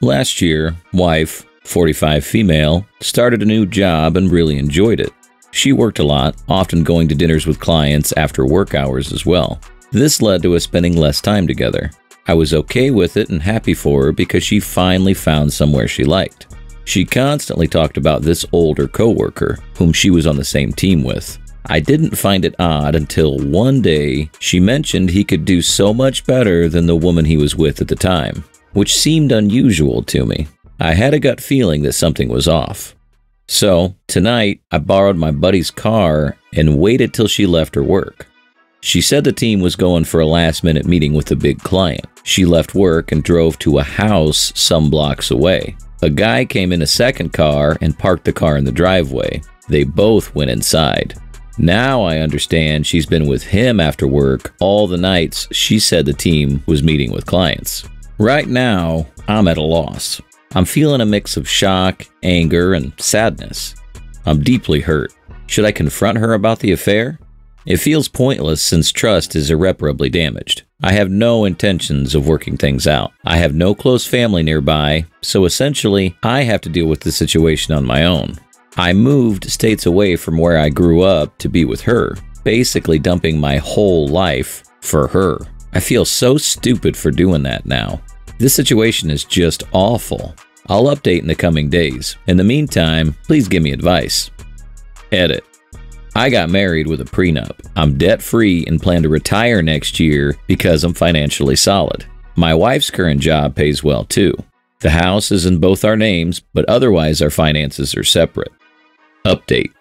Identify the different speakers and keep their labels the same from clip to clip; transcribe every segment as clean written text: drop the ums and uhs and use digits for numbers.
Speaker 1: Last year, wife, 45 female, started a new job and really enjoyed it. She worked a lot, often going to dinners with clients after work hours as well. This led to us spending less time together. I was okay with it and happy for her because she finally found somewhere she liked. She constantly talked about this older coworker, whom she was on the same team with. I didn't find it odd until one day she mentioned he could do so much better than the woman he was with at the time, which seemed unusual to me. I had a gut feeling that something was off. So, tonight, I borrowed my buddy's car and waited till she left her work. She said the team was going for a last-minute meeting with a big client. She left work and drove to a house some blocks away. A guy came in a second car and parked the car in the driveway. They both went inside. Now I understand she's been with him after work all the nights she said the team was meeting with clients. Right now, I'm at a loss. I'm feeling a mix of shock, anger, and sadness. I'm deeply hurt. Should I confront her about the affair? It feels pointless since trust is irreparably damaged. I have no intentions of working things out. I have no close family nearby, so essentially, I have to deal with the situation on my own. I moved states away from where I grew up to be with her, basically dumping my whole life for her. I feel so stupid for doing that now. This situation is just awful. I'll update in the coming days. In the meantime, please give me advice. Edit. I got married with a prenup. I'm debt-free and plan to retire next year because I'm financially solid. My wife's current job pays well too. The house is in both our names, but otherwise our finances are separate. Update.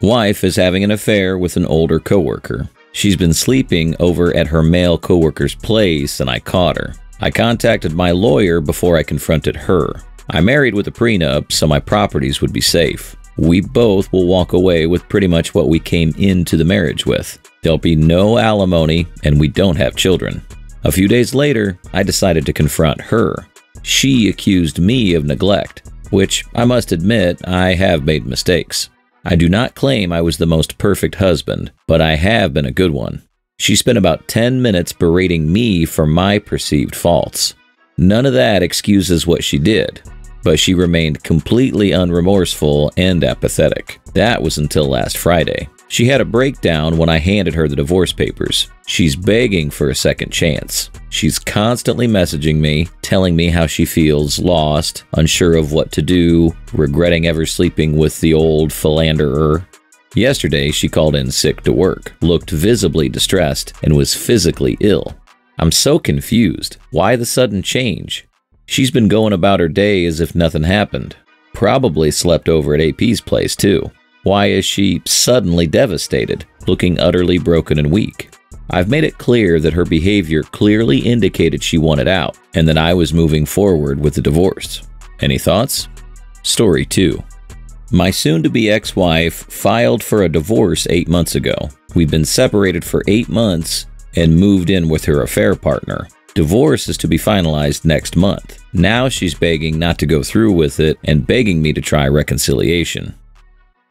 Speaker 1: Wife is having an affair with an older coworker. She's been sleeping over at her male coworker's place and I caught her. I contacted my lawyer before I confronted her. I married with a prenup so my properties would be safe. We both will walk away with pretty much what we came into the marriage with. There'll be no alimony and we don't have children. A few days later, I decided to confront her. She accused me of neglect, which I must admit I have made mistakes. I do not claim I was the most perfect husband, but I have been a good one. She spent about 10 minutes berating me for my perceived faults. None of that excuses what she did, but she remained completely unremorseful and apathetic. That was until last Friday. She had a breakdown when I handed her the divorce papers. She's begging for a second chance. She's constantly messaging me, telling me how she feels lost, unsure of what to do, regretting ever sleeping with the old philanderer. Yesterday, she called in sick to work, looked visibly distressed, and was physically ill. I'm so confused. Why the sudden change? She's been going about her day as if nothing happened. Probably slept over at AP's place, too. Why is she suddenly devastated, looking utterly broken and weak? I've made it clear that her behavior clearly indicated she wanted out, and that I was moving forward with the divorce. Any thoughts? Story 2. My soon-to-be ex-wife filed for a divorce 8 months ago. We've been separated for 8 months and moved in with her affair partner. Divorce is to be finalized next month. Now she's begging not to go through with it and begging me to try reconciliation.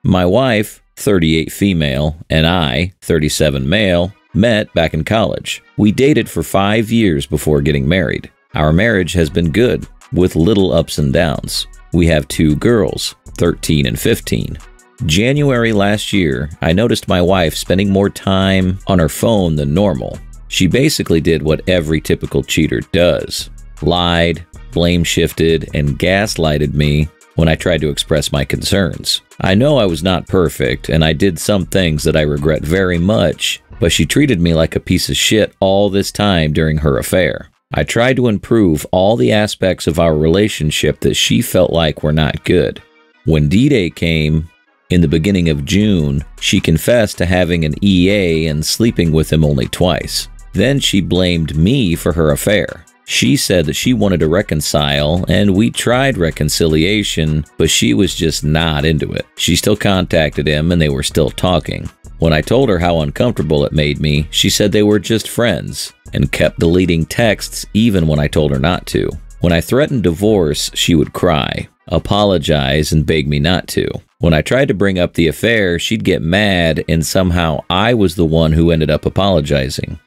Speaker 1: My wife, 38 female, and I, 37 male, met back in college. We dated for 5 years before getting married. Our marriage has been good, with little ups and downs. We have 2 girls, 13 and 15. January last year, I noticed my wife spending more time on her phone than normal. She basically did what every typical cheater does. Lied, blame-shifted, and gaslighted me when I tried to express my concerns. I know I was not perfect, and I did some things that I regret very much, but she treated me like a piece of shit all this time during her affair. I tried to improve all the aspects of our relationship that she felt like were not good. When D-Day came, in the beginning of June, she confessed to having an EA and sleeping with him only twice. Then she blamed me for her affair. She said that she wanted to reconcile, and we tried reconciliation, but she was just not into it. She still contacted him, and they were still talking. When I told her how uncomfortable it made me, she said they were just friends, and kept deleting texts even when I told her not to. When I threatened divorce, she would cry, apologize, and beg me not to. When I tried to bring up the affair, she'd get mad, and somehow I was the one who ended up apologizing.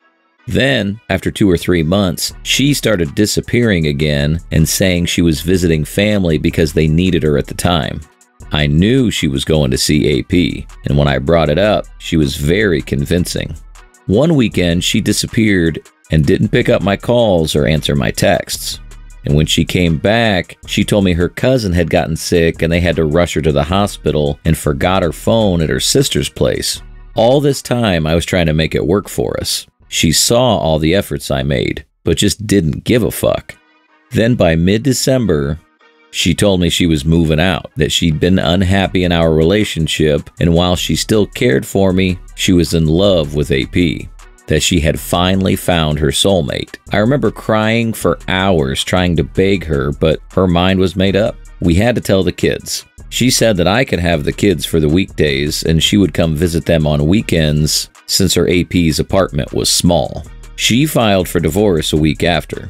Speaker 1: Then, after 2 or 3 months, she started disappearing again and saying she was visiting family because they needed her at the time. I knew she was going to see AP, and when I brought it up, she was very convincing. One weekend, she disappeared and didn't pick up my calls or answer my texts. And when she came back, she told me her cousin had gotten sick and they had to rush her to the hospital and forgot her phone at her sister's place. All this time, I was trying to make it work for us. She saw all the efforts I made, but just didn't give a fuck. Then by mid-December, she told me she was moving out, that she'd been unhappy in our relationship, and while she still cared for me, she was in love with AP, that she had finally found her soulmate. I remember crying for hours trying to beg her, but her mind was made up. We had to tell the kids. She said that I could have the kids for the weekdays and she would come visit them on weekends since her AP's apartment was small. She filed for divorce a week after.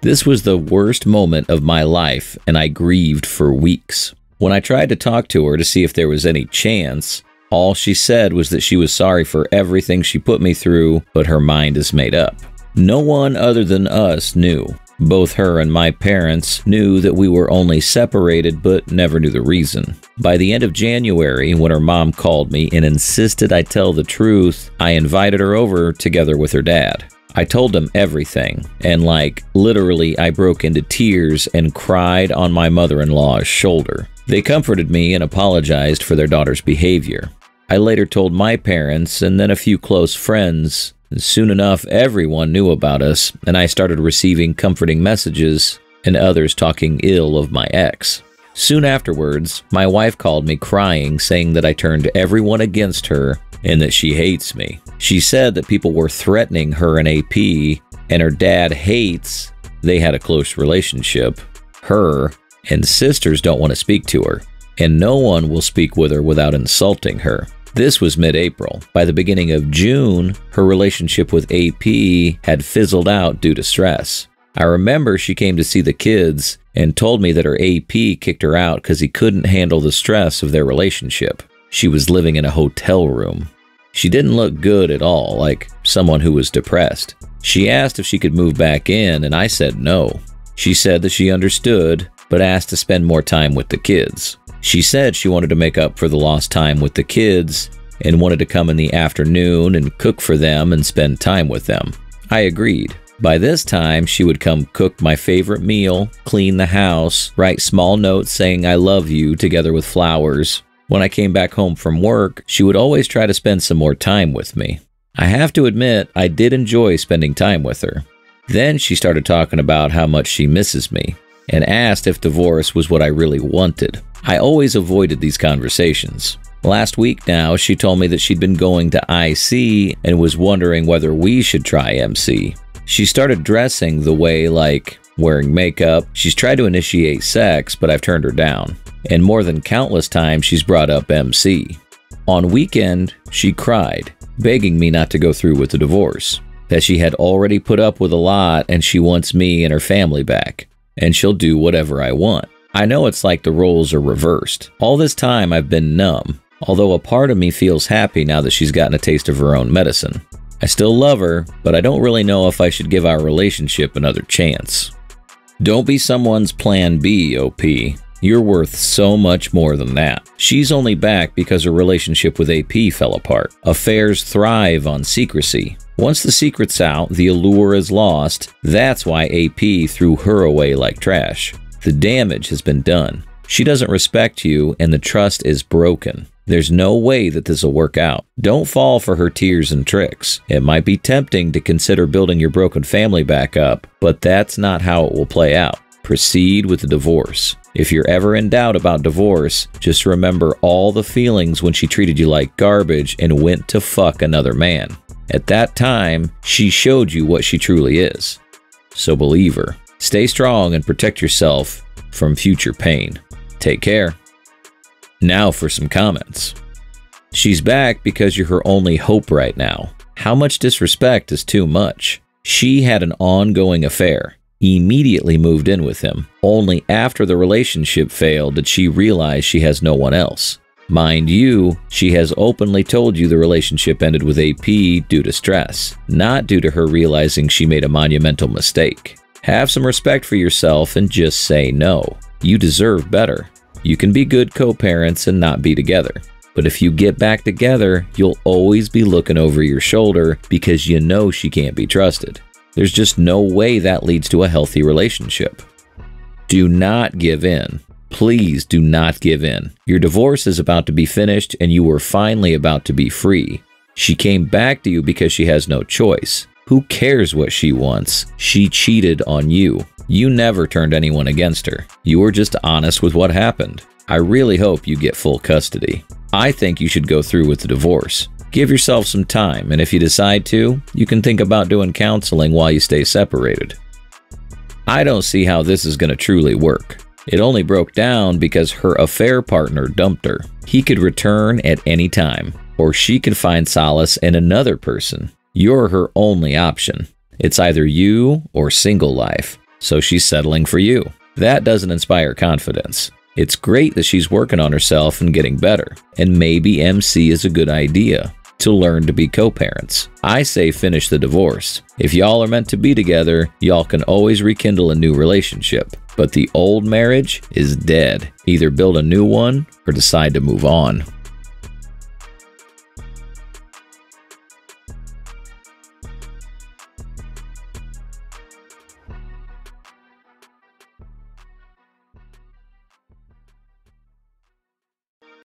Speaker 1: This was the worst moment of my life and I grieved for weeks. When I tried to talk to her to see if there was any chance, all she said was that she was sorry for everything she put me through, but her mind is made up. No one other than us knew. Both her and my parents knew that we were only separated, but never knew the reason. By the end of January, when her mom called me and insisted I tell the truth, I invited her over together with her dad. I told them everything, and literally I broke into tears and cried on my mother-in-law's shoulder. They comforted me and apologized for their daughter's behavior. I later told my parents and then a few close friends. Soon enough, everyone knew about us, and I started receiving comforting messages and others talking ill of my ex. Soon afterwards, my wife called me crying, saying that I turned everyone against her and that she hates me. She said that people were threatening her and AP, and her dad hates. They had a close relationship. Her and sisters don't want to speak to her, and no one will speak with her without insulting her. This was mid-April. By the beginning of June, her relationship with AP had fizzled out due to stress. I remember she came to see the kids and told me that her AP kicked her out because he couldn't handle the stress of their relationship. She was living in a hotel room. She didn't look good at all, like someone who was depressed. She asked if she could move back in, and I said no. She said that she understood, but asked to spend more time with the kids. She said she wanted to make up for the lost time with the kids and wanted to come in the afternoon and cook for them and spend time with them. I agreed. By this time, she would come cook my favorite meal, clean the house, write small notes saying I love you together with flowers. When I came back home from work, she would always try to spend some more time with me. I have to admit, I did enjoy spending time with her. Then she started talking about how much she misses me and asked if divorce was what I really wanted. I always avoided these conversations. Last week now, she told me that she'd been going to IC and was wondering whether we should try MC. She started dressing the way wearing makeup. She's tried to initiate sex, but I've turned her down. And more than countless times, she's brought up MC. On weekend, she cried, begging me not to go through with the divorce, that she had already put up with a lot and she wants me and her family back, and she'll do whatever I want. I know it's like the roles are reversed. All this time I've been numb, although a part of me feels happy now that she's gotten a taste of her own medicine. I still love her, but I don't really know if I should give our relationship another chance. Don't be someone's plan B, OP. You're worth so much more than that. She's only back because her relationship with AP fell apart. Affairs thrive on secrecy. Once the secret's out, the allure is lost. That's why AP threw her away like trash. The damage has been done. She doesn't respect you, and the trust is broken. There's no way that this will work out. Don't fall for her tears and tricks. It might be tempting to consider building your broken family back up, but that's not how it will play out. Proceed with the divorce. If you're ever in doubt about divorce, just remember all the feelings when she treated you like garbage and went to fuck another man. At that time, she showed you what she truly is. So believe her. Stay strong and protect yourself from future pain. Take care. Now for some comments. She's back because you're her only hope right now. How much disrespect is too much? She had an ongoing affair. Immediately moved in with him. Only after the relationship failed did she realize she has no one else. Mind you, she has openly told you the relationship ended with AP due to stress, not due to her realizing she made a monumental mistake. Have some respect for yourself and just say no. You deserve better. You can be good co-parents and not be together. But if you get back together, you'll always be looking over your shoulder because you know she can't be trusted. There's just no way that leads to a healthy relationship. Do not give in. Please do not give in. Your divorce is about to be finished and you were finally about to be free. She came back to you because she has no choice. Who cares what she wants? She cheated on you. You never turned anyone against her. You were just honest with what happened. I really hope you get full custody. I think you should go through with the divorce. Give yourself some time, and if you decide to, you can think about doing counseling while you stay separated. I don't see how this is going to truly work. It only broke down because her affair partner dumped her. He could return at any time, or she could find solace in another person. You're her only option. It's either you or single life, so she's settling for you. That doesn't inspire confidence. It's great that she's working on herself and getting better, and maybe MC is a good idea to learn to be co-parents. I say finish the divorce. If y'all are meant to be together, y'all can always rekindle a new relationship. But the old marriage is dead. Either build a new one or decide to move on.